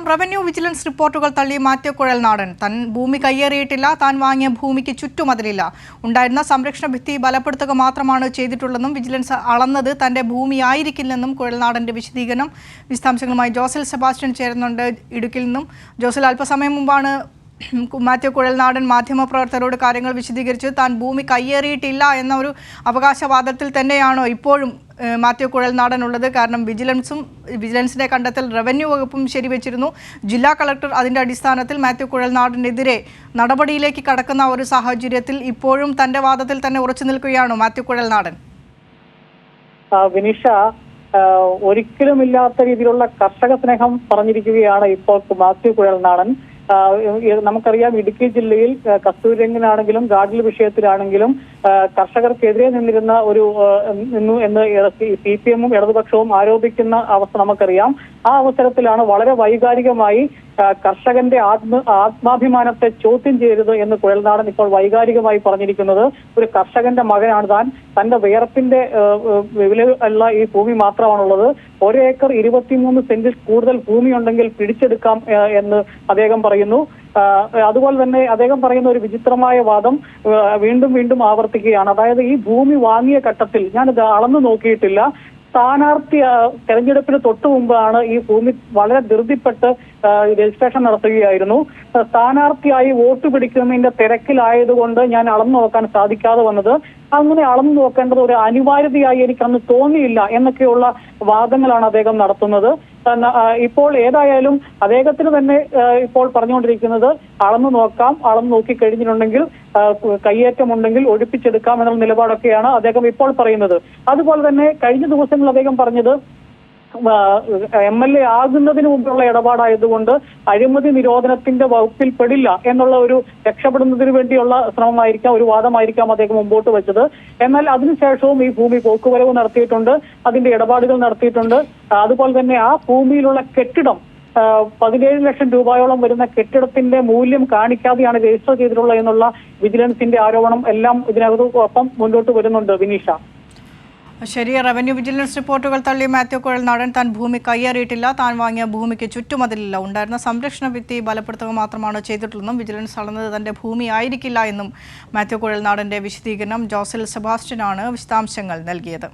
Revenue vigilance റിപ്പോർട്ടുകൾ തള്ളി മാത്യു കുഴൽനാടൻ. താൻ ഭൂമി കയ്യേറിയിട്ടില്ല, താൻ വാങ്ങിയ ഭൂമിക്ക് ചുറ്റുമതിലില്ല, ഉണ്ടായിരുന്ന സംരക്ഷണ ഭിത്തി ബലപ്പെടുത്തുക മാത്രമാണ് ചെയ്തിട്ടുള്ളതെന്നും വിജിലൻസ് അളന്നത് തന്റെ ഭൂമിയായിരിക്കില്ലെന്നും കുഴൽനാടന്റെ വിശദീകരണം. വിശദാംശങ്ങളുമായി ജോസൽ സെബാസ്റ്റ്യൻ ചേരുന്നുണ്ട് ഇടുക്കിയിൽ നിന്നും. ജോസൽ, അല്പസമയം മുമ്പാണ് മാത്യു കുഴൽനാടൻ മാധ്യമപ്രവർത്തകരോട് കാര്യങ്ങൾ വിശദീകരിച്ച് താൻ ഭൂമി കയ്യേറിയിട്ടില്ല എന്ന ഒരു അവകാശവാദത്തിൽ തന്നെയാണോ ഇപ്പോഴും മാത്യു കുഴൽനാടൻ ഉള്ളത്? കാരണം വിജിലൻസിന്റെ കണ്ടെത്തൽ റവന്യൂ വകുപ്പും ശരിവെച്ചിരുന്നു. ജില്ലാ കളക്ടർ അതിന്റെ അടിസ്ഥാനത്തിൽ മാത്യു കുഴൽനാടനെതിരെ നടപടിയിലേക്ക് കടക്കുന്ന ഒരു സാഹചര്യത്തിൽ ഇപ്പോഴും തന്റെ വാദത്തിൽ തന്നെ ഉറച്ചു നിൽക്കുകയാണോ മാത്യു കുഴൽനാടൻ? വിനിഷ, ഒരിക്കലും ഇല്ലാത്ത രീതിയിലുള്ള കർഷക സ്നേഹം പറഞ്ഞിരിക്കുകയാണ് ഇപ്പോൾ മാത്യു കുഴൽനാടൻ. നമുക്കറിയാം, ഇടുക്കി ജില്ലയിൽ കസ്തൂരിരംഗനാണെങ്കിലും ഗാഡ്ഗിൽ വിഷയത്തിലാണെങ്കിലും കർഷകർക്കെതിരെ നിന്നു എന്ന് CPM-ഉം ഇടതുപക്ഷവും ആരോപിക്കുന്ന അവസ്ഥ നമുക്കറിയാം. ആ അവസരത്തിലാണ് വളരെ വൈകാരികമായി കർഷകന്റെ ആത്മാഭിമാനത്തെ ചോദ്യം ചെയ്യരുത് എന്ന് കുഴൽനാടൻ ഇപ്പോൾ വൈകാരികമായി പറഞ്ഞിരിക്കുന്നത്. ഒരു കർഷകന്റെ മകനാണ് താൻ, തന്റെ വിയർപ്പിന്റെ വിലയുള്ള ഈ ഭൂമി മാത്രമാണുള്ളത്. 1 ഏക്കർ 23 സെന്റിൽ കൂടുതൽ ഭൂമി ഉണ്ടെങ്കിൽ പിടിച്ചെടുക്കാം എന്ന് അദ്ദേഹം പറയുന്നു. അതുപോലെ തന്നെ അദ്ദേഹം പറയുന്ന ഒരു വിചിത്രമായ വാദം വീണ്ടും വീണ്ടും ആവർത്തിക്കുകയാണ്. അതായത്, ഈ ഭൂമി വാങ്ങിയ ഘട്ടത്തിൽ ഞാനിത് അളന്നു നോക്കിയിട്ടില്ല, സ്ഥാനാർത്ഥി തെരഞ്ഞെടുപ്പിന് തൊട്ടു മുമ്പാണ് ഈ ഭൂമി വളരെ ധൃതിപ്പെട്ട് രജിസ്ട്രേഷൻ നടത്തുകയായിരുന്നു. സ്ഥാനാർത്ഥിയായി വോട്ട് പിടിക്കുന്നതിന്റെ തിരക്കിലായതുകൊണ്ട് ഞാൻ അളന്നു നോക്കാൻ സാധിക്കാതെ വന്നത്, അങ്ങനെ അളന്നു നോക്കേണ്ടത് ഒരു അനിവാര്യതയായി എനിക്ക് അന്ന് തോന്നിയില്ല എന്നൊക്കെയുള്ള വാദങ്ങളാണ് അദ്ദേഹം നടത്തുന്നത്. ഇപ്പോൾ ഏതായാലും അദ്ദേഹത്തിന് തന്നെ ഇപ്പോൾ പറഞ്ഞുകൊണ്ടിരിക്കുന്നത് അളന്നു നോക്കിക്കഴിഞ്ഞിട്ടുണ്ടെങ്കിൽ കയ്യേറ്റമുണ്ടെങ്കിൽ ഒഴിപ്പിച്ചെടുക്കാം എന്നുള്ള നിലപാടൊക്കെയാണ് അദ്ദേഹം ഇപ്പോൾ പറയുന്നത്. അതുപോലെ തന്നെ കഴിഞ്ഞ ദിവസങ്ങൾ അദ്ദേഹം പറഞ്ഞത് MLA ആകുന്നതിന് മുമ്പുള്ള ഇടപാടായതുകൊണ്ട് അഴിമതി നിരോധനത്തിന്റെ വകുപ്പിൽ പെടില്ല എന്നുള്ള ഒരു രക്ഷപ്പെടുന്നതിന് വേണ്ടിയുള്ള ശ്രമമായിരിക്കാം, ഒരു വാദമായിരിക്കാം അദ്ദേഹം മുമ്പോട്ട് വെച്ചത്. എന്നാൽ അതിനുശേഷവും ഈ ഭൂമി പോക്കുവരവ് നടത്തിയിട്ടുണ്ട്, അതിന്റെ ഇടപാടുകൾ നടത്തിയിട്ടുണ്ട്. അതുപോലെ തന്നെ ആ ഭൂമിയിലുള്ള കെട്ടിടം 17 ലക്ഷം രൂപയോളം വരുന്ന കെട്ടിടത്തിന്റെ മൂല്യം കാണിക്കാതെയാണ് രജിസ്റ്റർ ചെയ്തിട്ടുള്ളത് എന്നുള്ള വിജിലൻസിന്റെ ആരോപണം എല്ലാം ഇതിനകത്തൊപ്പം മുന്നോട്ട് വരുന്നുണ്ട്. വിനീഷ, ശരി. റവന്യൂ വിജിലൻസ് റിപ്പോർട്ടുകൾ തള്ളി മാത്യു കുഴൽനാടൻ താൻ ഭൂമി കയ്യേറിയിട്ടില്ല, താൻ വാങ്ങിയ ഭൂമിക്ക് ചുറ്റുമതിലില്ല, ഉണ്ടായിരുന്ന സംരക്ഷണ ഭിത്തി ബലപ്പെടുത്തുക മാത്രമാണ് ചെയ്തിട്ടുള്ളതെന്നും വിജിലൻസ് അളന്നത് തന്റെ ഭൂമി ആയിരിക്കില്ല എന്നും മാത്യു കുഴൽനാടന്റെ വിശദീകരണം. ജോസൽ സെബാസ്റ്റ്യനാണ് വിശദാംശങ്ങൾ നൽകിയത്.